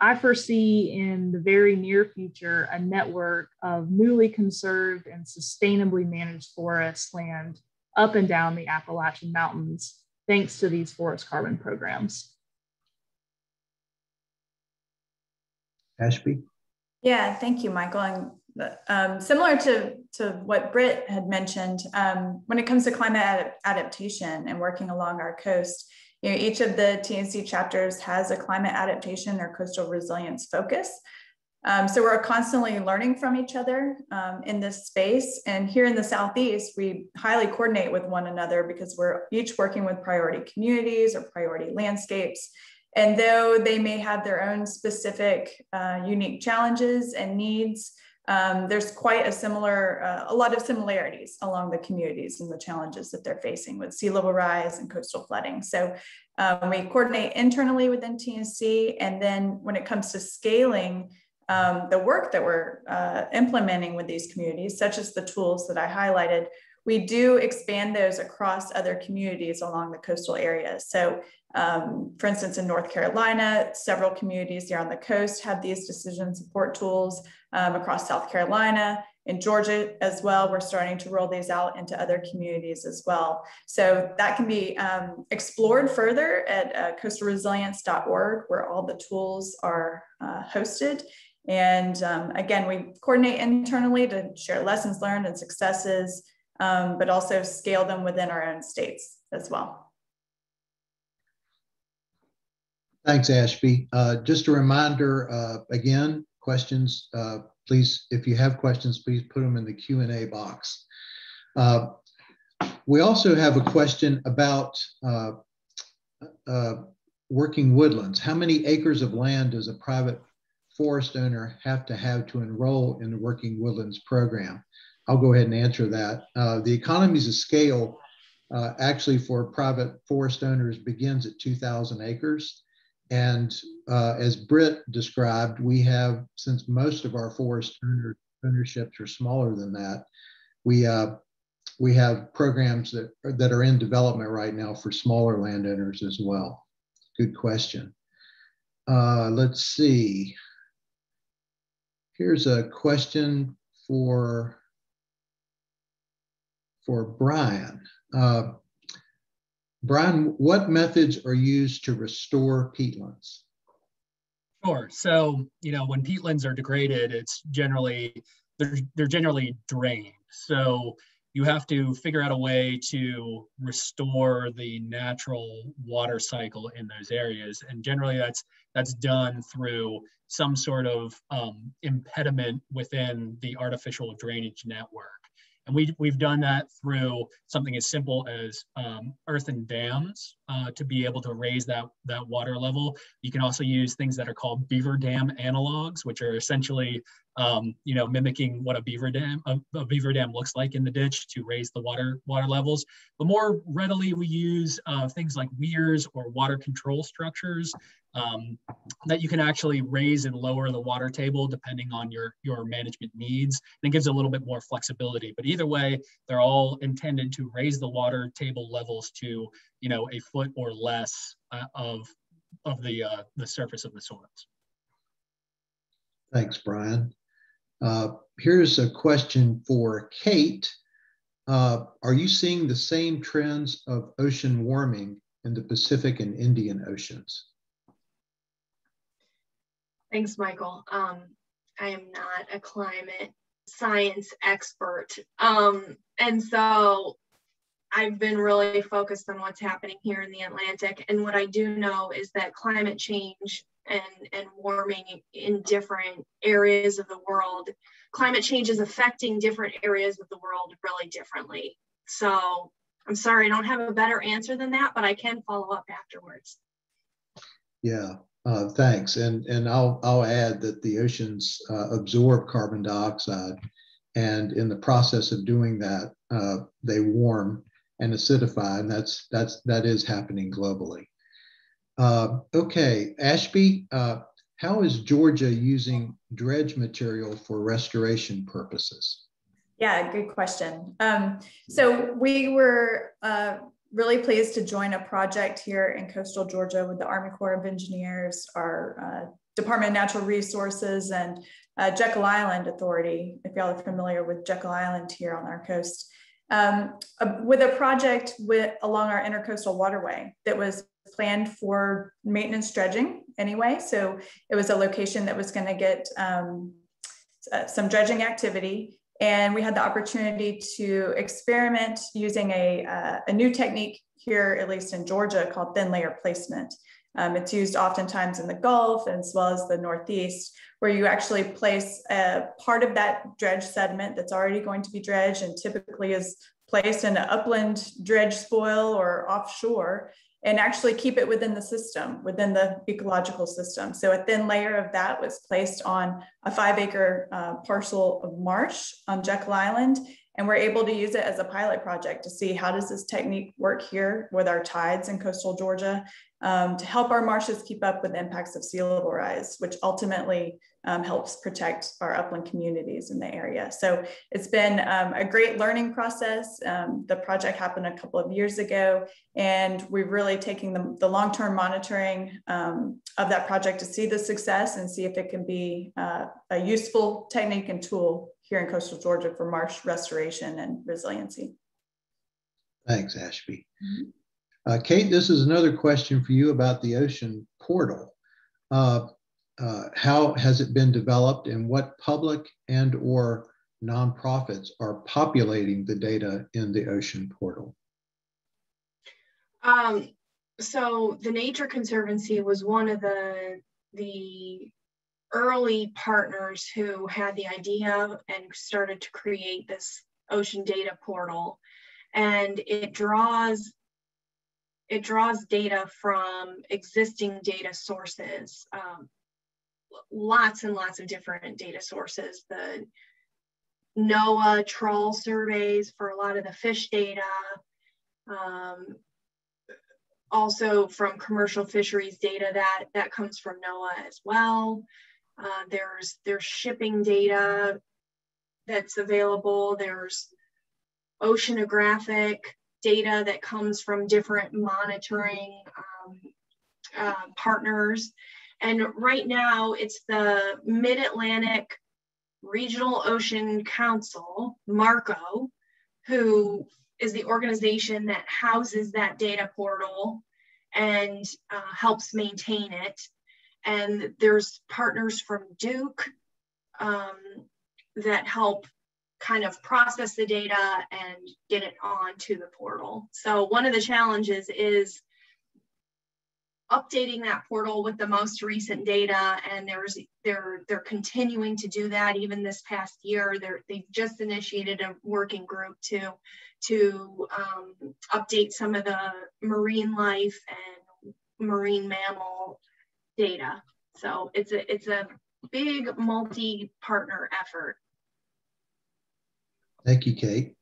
I foresee in the very near future a network of newly conserved and sustainably managed forest land up and down the Appalachian Mountains, thanks to these forest carbon programs.
Ashby?
Yeah, thank you, Michael. And similar to what Britt had mentioned, when it comes to climate adaptation and working along our coast, each of the TNC chapters has a climate adaptation or coastal resilience focus. So we're constantly learning from each other in this space. And here in the Southeast, we highly coordinate with one another because we're each working with priority communities or priority landscapes. And though they may have their own specific unique challenges and needs, there's quite a lot of similarities along the communities and the challenges that they're facing with sea level rise and coastal flooding. So we coordinate internally within TNC, and then when it comes to scaling the work that we're implementing with these communities, such as the tools that I highlighted, we do expand those across other communities along the coastal areas. So for instance, in North Carolina, several communities here on the coast have these decision support tools. Across South Carolina, in Georgia as well, we're starting to roll these out into other communities as well. So that can be explored further at coastalresilience.org, where all the tools are hosted. And again, we coordinate internally to share lessons learned and successes, but also scale them within our own states as well.
Thanks, Ashby. Just a reminder, again, questions, please, if you have questions, please put them in the Q&A box. We also have a question about working woodlands. How many acres of land does a private forest owner have to enroll in the Working Woodlands program? I'll go ahead and answer that. The economies of scale actually for private forest owners begins at 2,000 acres. And as Britt described, we have, since most of our forest ownerships are smaller than that, we have programs that are in development right now for smaller landowners as well. Good question. Let's see. Here's a question for Brian. Brian, what methods are used to restore peatlands?
Sure. So, when peatlands are degraded, they're generally drained. So you have to figure out a way to restore the natural water cycle in those areas. And generally that's done through some sort of impediment within the artificial drainage network. And we've done that through something as simple as earthen dams to be able to raise that water level. You can also use things that are called beaver dam analogs, which are essentially mimicking what a beaver dam looks like in the ditch to raise the water levels. But more readily, we use things like weirs or water control structures that you can actually raise and lower the water table depending on your management needs. And it gives a little bit more flexibility. But either way, they're all intended to raise the water table levels to a foot or less of the surface of the soils.
Thanks, Brian. Here's a question for Kate. Are you seeing the same trends of ocean warming in the Pacific and Indian Oceans?
Thanks, Michael. I am not a climate science expert. And so I've been really focused on what's happening here in the Atlantic. And what I do know is that climate change and warming in different areas of the world, climate change is affecting different areas of the world really differently. So I'm sorry, I don't have a better answer than that, but I can follow up afterwards.
Yeah. Thanks. And I'll add that the oceans absorb carbon dioxide, and in the process of doing that, they warm and acidify, and that is happening globally. Okay, Ashby, how is Georgia using dredge material for restoration purposes?
Yeah, good question. So we were really pleased to join a project here in coastal Georgia with the Army Corps of Engineers, our Department of Natural Resources, and Jekyll Island Authority, if y'all are familiar with Jekyll Island here on our coast, with a project along our intercoastal waterway that was planned for maintenance dredging anyway. So it was a location that was going to get some dredging activity. And we had the opportunity to experiment using a new technique here, at least in Georgia, called thin layer placement. It's used oftentimes in the Gulf as well as the Northeast, where you actually place a part of that dredge sediment that's already going to be dredged and typically is placed in an upland dredge spoil or offshore. and actually keep it within the system, within the ecological system. So a thin layer of that was placed on a 5-acre parcel of marsh on Jekyll Island. And we're able to use it as a pilot project to see how does this technique work here with our tides in coastal Georgia to help our marshes keep up with the impacts of sea level rise, which ultimately helps protect our upland communities in the area. So it's been a great learning process. The project happened a couple of years ago, and we're really taking the long-term monitoring of that project to see the success and see if it can be a useful technique and tool here in coastal Georgia for marsh restoration and resiliency.
Thanks, Ashby. Kate, this is another question for you about the ocean portal. How has it been developed, and what public and or nonprofits are populating the data in the ocean portal?
So the Nature Conservancy was one of the early partners who had the idea and started to create this ocean data portal, and it draws data from existing data sources, lots and lots of different data sources. The NOAA trawl surveys for a lot of the fish data, also from commercial fisheries data that comes from NOAA as well. There's shipping data that's available. There's oceanographic data that comes from different monitoring partners. And right now it's the Mid-Atlantic Regional Ocean Council, MARCO, who is the organization that houses that data portal and helps maintain it. And there's partners from Duke that help kind of process the data and get it onto the portal. So one of the challenges is updating that portal with the most recent data, and they're continuing to do that. Even this past year, they've just initiated a working group to update some of the marine life and marine mammal data. So it's a big multi-partner effort.
Thank you, Kate.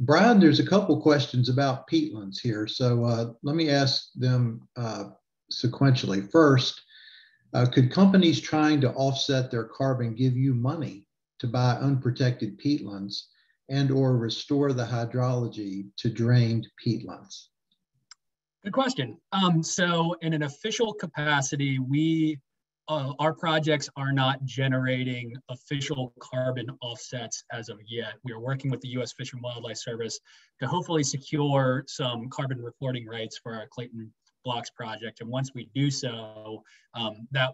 Brian, there's a couple questions about peatlands here, so let me ask them sequentially. First, could companies trying to offset their carbon give you money to buy unprotected peatlands and or restore the hydrology to drained peatlands?
Good question. So in an official capacity, our projects are not generating official carbon offsets as of yet. We are working with the U.S. Fish and Wildlife Service to hopefully secure some carbon reporting rights for our Clayton Blocks project. And once we do so,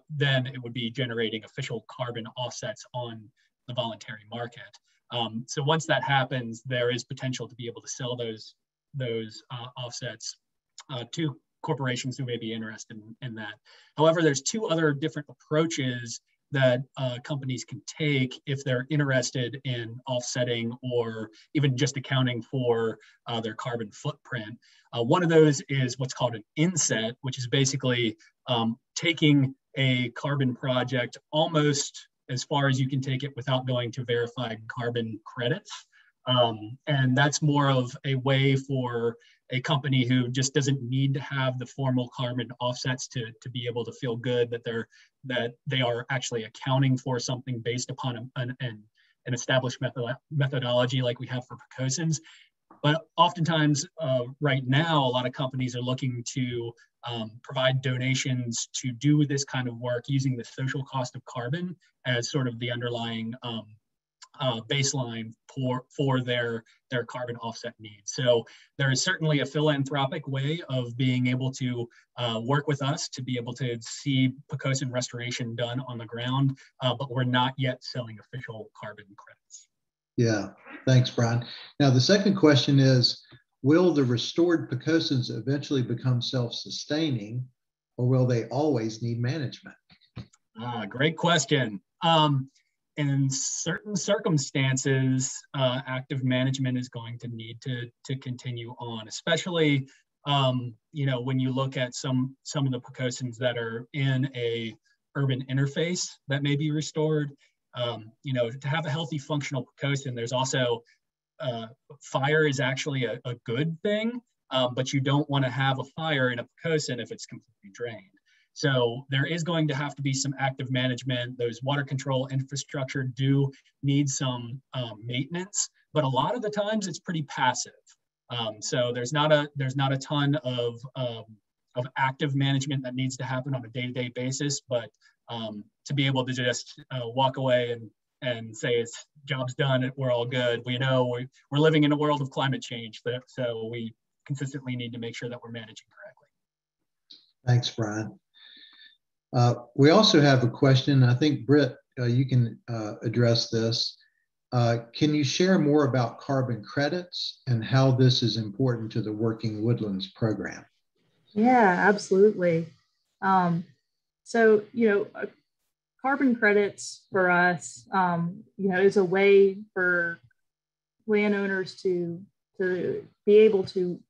then it would be generating official carbon offsets on the voluntary market. So once that happens, there is potential to be able to sell those offsets to corporations who may be interested in that. However, there's two other different approaches that companies can take if they're interested in offsetting or even just accounting for their carbon footprint. One of those is what's called an inset, which is basically taking a carbon project almost as far as you can take it without going to verified carbon credits. And that's more of a way for a company who just doesn't need to have the formal carbon offsets to be able to feel good that they are actually accounting for something based upon an established methodology like we have for precocins. But oftentimes, right now, a lot of companies are looking to provide donations to do this kind of work using the social cost of carbon as sort of the underlying baseline for their carbon offset needs. So there is certainly a philanthropic way of being able to work with us to be able to see precocin restoration done on the ground, but we're not yet selling official carbon credits.
Yeah, thanks, Brian. Now the second question is, will the restored precocins eventually become self-sustaining, or will they always need management?
Great question. In certain circumstances, active management is going to need to continue on, especially You know, when you look at some of the precocians that are in a urban interface that may be restored, you know, to have a healthy functional precocian, there's also fire is actually a good thing, but you don't want to have a fire in a precocian if it's completely drained. So there is going to have to be some active management. Those water control infrastructure do need some maintenance, but a lot of the times it's pretty passive. So there's not a ton of active management that needs to happen on a day-to-day basis, but to be able to just walk away and say it's job's done, we're all good. We know we're living in a world of climate change, so we consistently need to make sure that we're managing correctly.
Thanks, Brian. We also have a question. I think, Britt, you can address this. Can you share more about carbon credits and how this is important to the Working Woodlands program?
Yeah, absolutely. So, you know, carbon credits for us, you know, is a way for landowners to be able to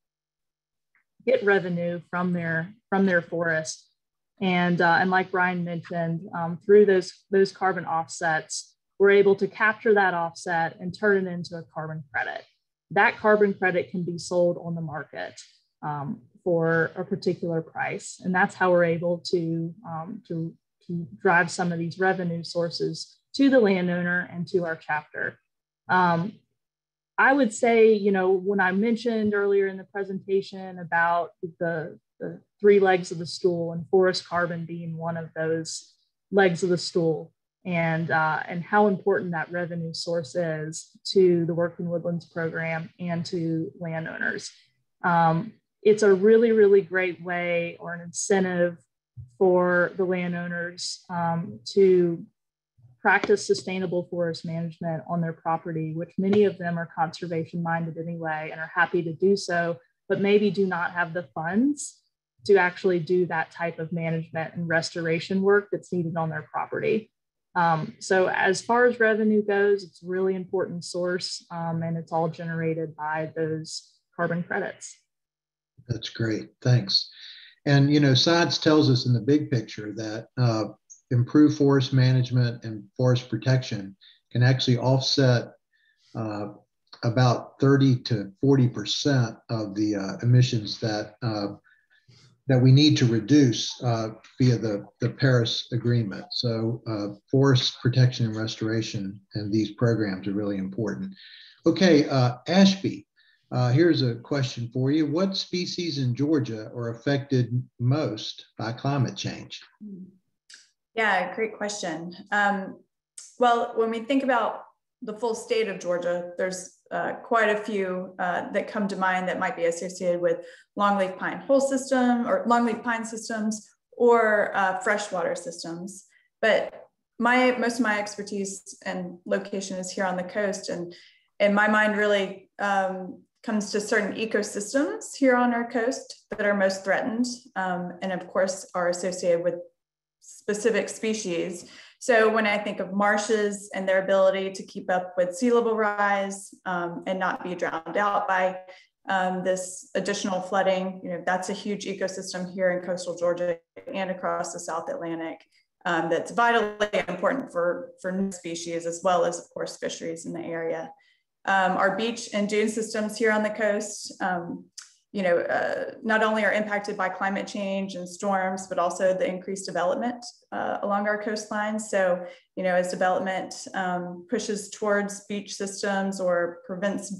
get revenue from their forest. And like Brian mentioned, through those carbon offsets, we're able to capture that offset and turn it into a carbon credit. That carbon credit can be sold on the market for a particular price, and that's how we're able to drive some of these revenue sources to the landowner and to our chapter. I would say, you know, when I mentioned earlier in the presentation about the three legs of the stool and forest carbon being one of those legs of the stool, and how important that revenue source is to the Working Woodlands program and to landowners. It's a really, really great way or an incentive for the landowners to practice sustainable forest management on their property, which many of them are conservation minded anyway and are happy to do so, but maybe do not have the funds to actually do that type of management and restoration work that's needed on their property. So as far as revenue goes, it's a really important source, and it's all generated by those carbon credits.
That's great, thanks. And, you know, science tells us in the big picture that improved forest management and forest protection can actually offset about 30 to 40% of the emissions that we need to reduce via the Paris Agreement. So forest protection and restoration and these programs are really important. Okay, Ashby, here's a question for you. What species in Georgia are affected most by climate change?
Yeah, great question. Well, when we think about the full state of Georgia, there's quite a few that come to mind that might be associated with longleaf pine hole system or longleaf pine systems or freshwater systems. But most of my expertise and location is here on the coast, and my mind really comes to certain ecosystems here on our coast that are most threatened, and of course are associated with specific species. So when I think of marshes and their ability to keep up with sea level rise and not be drowned out by this additional flooding, you know, that's a huge ecosystem here in coastal Georgia and across the South Atlantic that's vitally important for new species, as well as, of course, fisheries in the area. Our beach and dune systems here on the coast, you know, not only are impacted by climate change and storms, but also the increased development along our coastlines. So, you know, as development pushes towards beach systems or prevents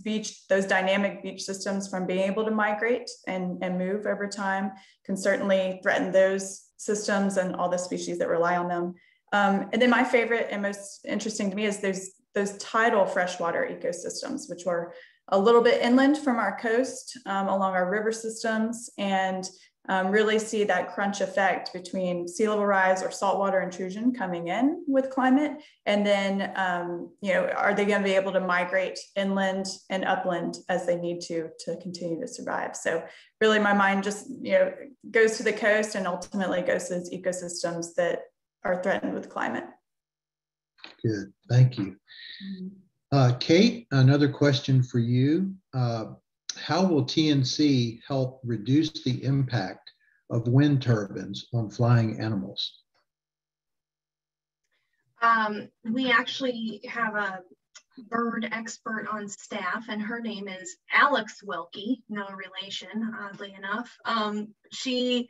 those dynamic beach systems from being able to migrate and move over time, can certainly threaten those systems and all the species that rely on them. And then my favorite and most interesting to me is those tidal freshwater ecosystems, which are a little bit inland from our coast along our river systems, and really see that crunch effect between sea level rise or saltwater intrusion coming in with climate. And then, you know, are they going to be able to migrate inland and upland as they need to continue to survive? So really my mind just, you know, goes to the coast and ultimately goes to those ecosystems that are threatened with climate.
Good, thank you. Kate, another question for you. how will TNC help reduce the impact of wind turbines on flying animals?
We actually have a bird expert on staff, and her name is Alex Wilkie, no relation, oddly enough. She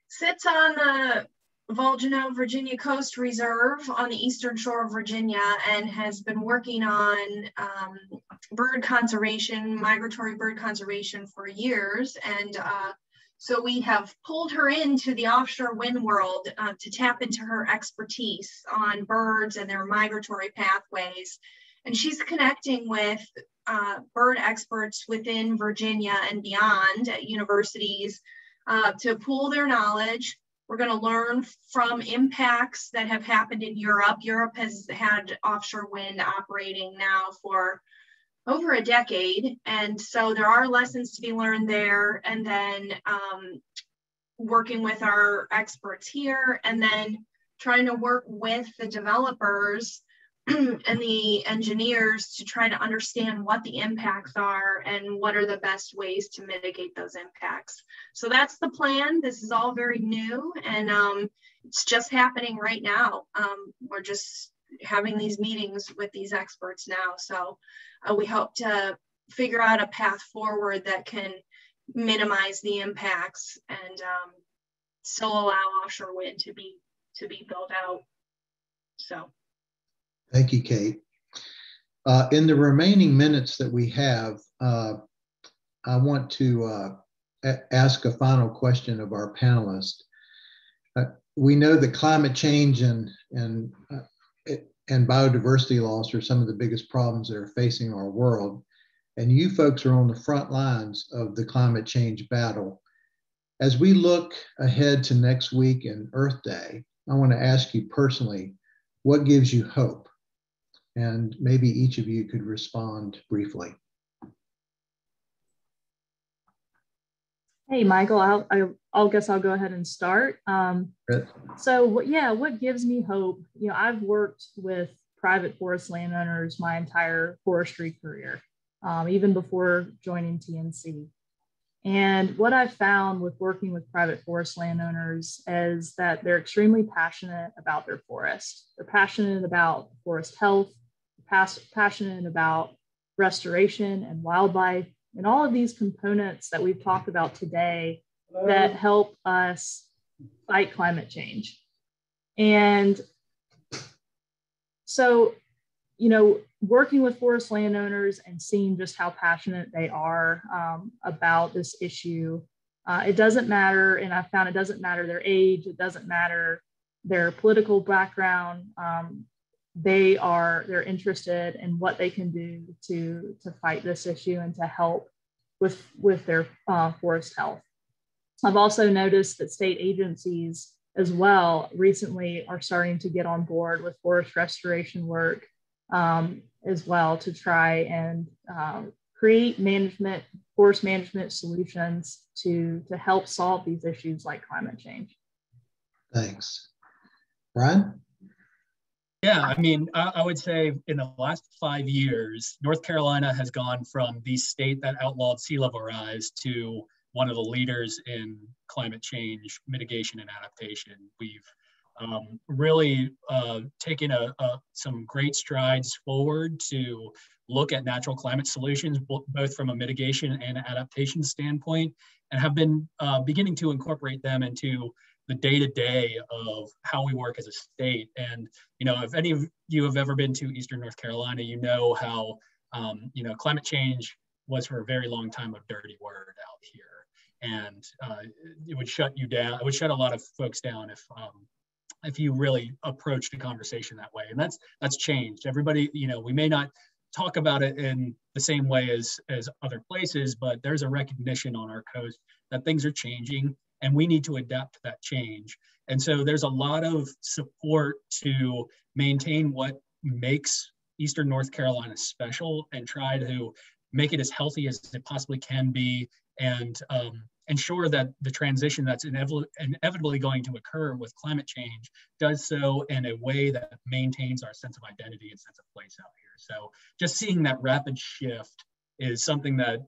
sits on the Vulgano Virginia Coast Reserve on the eastern shore of Virginia and has been working on bird conservation, migratory bird conservation for years. And so we have pulled her into the offshore wind world to tap into her expertise on birds and their migratory pathways. And she's connecting with bird experts within Virginia and beyond at universities to pool their knowledge. We're going to learn from impacts that have happened in Europe. Europe has had offshore wind operating now for over a decade. And so there are lessons to be learned there. And then working with our experts here, and then trying to work with the developers and the engineers to try to understand what the impacts are and what are the best ways to mitigate those impacts. So that's the plan. This is all very new, and it's just happening right now. We're just having these meetings with these experts now. So we hope to figure out a path forward that can minimize the impacts and still allow offshore wind to be built out. So.
Thank you, Kate. In the remaining minutes that we have, I want to ask a final question of our panelists. We know that climate change and biodiversity loss are some of the biggest problems that are facing our world. And you folks are on the front lines of the climate change battle. As we look ahead to next week and Earth Day, I want to ask you personally, what gives you hope? And maybe each of you could respond briefly.
Hey, Michael, I'll guess I'll go ahead and start. So what gives me hope? I've worked with private forest landowners my entire forestry career, even before joining TNC. And what I've found with working with private forest landowners is that they're extremely passionate about their forest. They're passionate about forest health, passionate about restoration and wildlife, and all of these components that we've talked about today that help us fight climate change. And so, working with forest landowners and seeing just how passionate they are about this issue, it doesn't matter, and I've found it doesn't matter their age, it doesn't matter their political background. They're interested in what they can do to fight this issue and to help with their forest health. I've also noticed that state agencies as well recently are starting to get on board with forest restoration work as well to try and create forest management solutions to help solve these issues like climate change.
Thanks. Brian?
Yeah, I mean, I would say in the last 5 years, North Carolina has gone from the state that outlawed sea level rise to one of the leaders in climate change mitigation and adaptation. We've really taken some great strides forward to look at natural climate solutions, both from a mitigation and adaptation standpoint, and have been beginning to incorporate them into the day-to-day of how we work as a state. And, if any of you have ever been to Eastern North Carolina, you know how, climate change was for a very long time a dirty word out here. And it would shut you down. It would shut a lot of folks down if you really approached the conversation that way. And that's changed. Everybody, we may not talk about it in the same way as other places, but there's a recognition on our coast that things are changing and we need to adapt to that change. And so there's a lot of support to maintain what makes Eastern North Carolina special and try to make it as healthy as it possibly can be, and ensure that the transition that's inevitably going to occur with climate change does so in a way that maintains our sense of identity and sense of place out here. So just seeing that rapid shift is something that,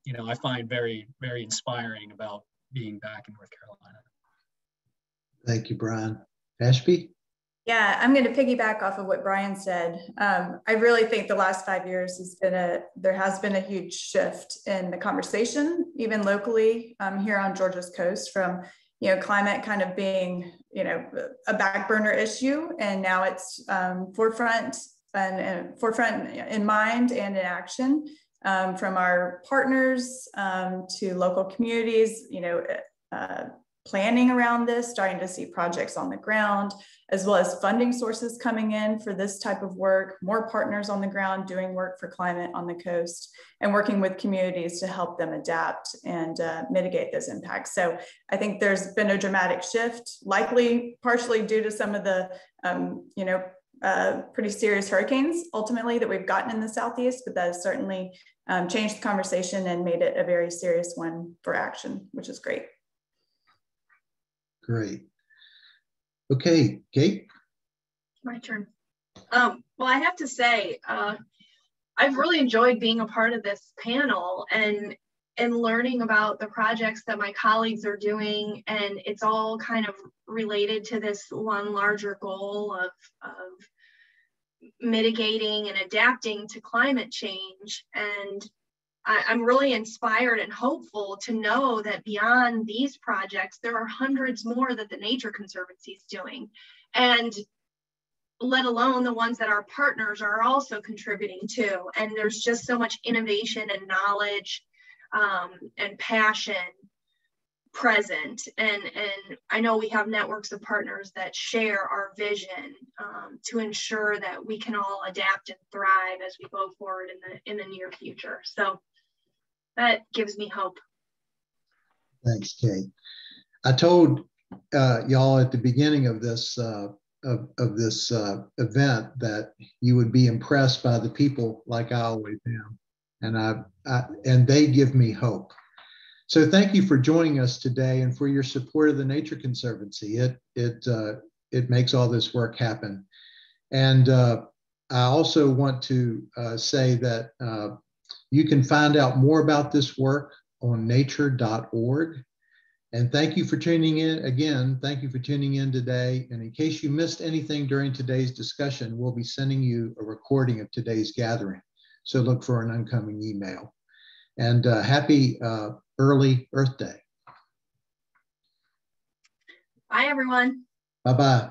you know, I find very, very inspiring about being back in North Carolina.
Thank you, Brian. Ashby?
Yeah, I'm going to piggyback off of what Brian said. I really think the last 5 years there has been a huge shift in the conversation, even locally here on Georgia's coast, from, you know, climate kind of being, you know, a back burner issue, and now it's forefront in mind and in action, from our partners to local communities, you know, planning around this, starting to see projects on the ground, as well as funding sources coming in for this type of work, more partners on the ground doing work for climate on the coast, and working with communities to help them adapt and mitigate those impacts. So I think there's been a dramatic shift, likely partially due to some of the, you know, pretty serious hurricanes ultimately that we've gotten in the Southeast, but that has certainly changed the conversation and made it a very serious one for action, which is great.
Great. Okay, Kate?
My turn. Well, I have to say, I've really enjoyed being a part of this panel and learning about the projects that my colleagues are doing, and it's all kind of related to this one larger goal of mitigating and adapting to climate change. And I'm really inspired and hopeful to know that beyond these projects, there are hundreds more that the Nature Conservancy is doing, and let alone the ones that our partners are also contributing to. And there's just so much innovation and knowledge and passion present. And I know we have networks of partners that share our vision to ensure that we can all adapt and thrive as we go forward in the near future. So that gives me hope.
Thanks, Kate. I told y'all at the beginning of this event that you would be impressed by the people, like I always am, and they give me hope. So thank you for joining us today and for your support of the Nature Conservancy. It makes all this work happen. And I also want to say that you can find out more about this work on nature.org. And thank you for tuning in again. Thank you for tuning in today. And in case you missed anything during today's discussion, we'll be sending you a recording of today's gathering. So look for an incoming email. And happy early Earth Day.
Bye, everyone.
Bye-bye.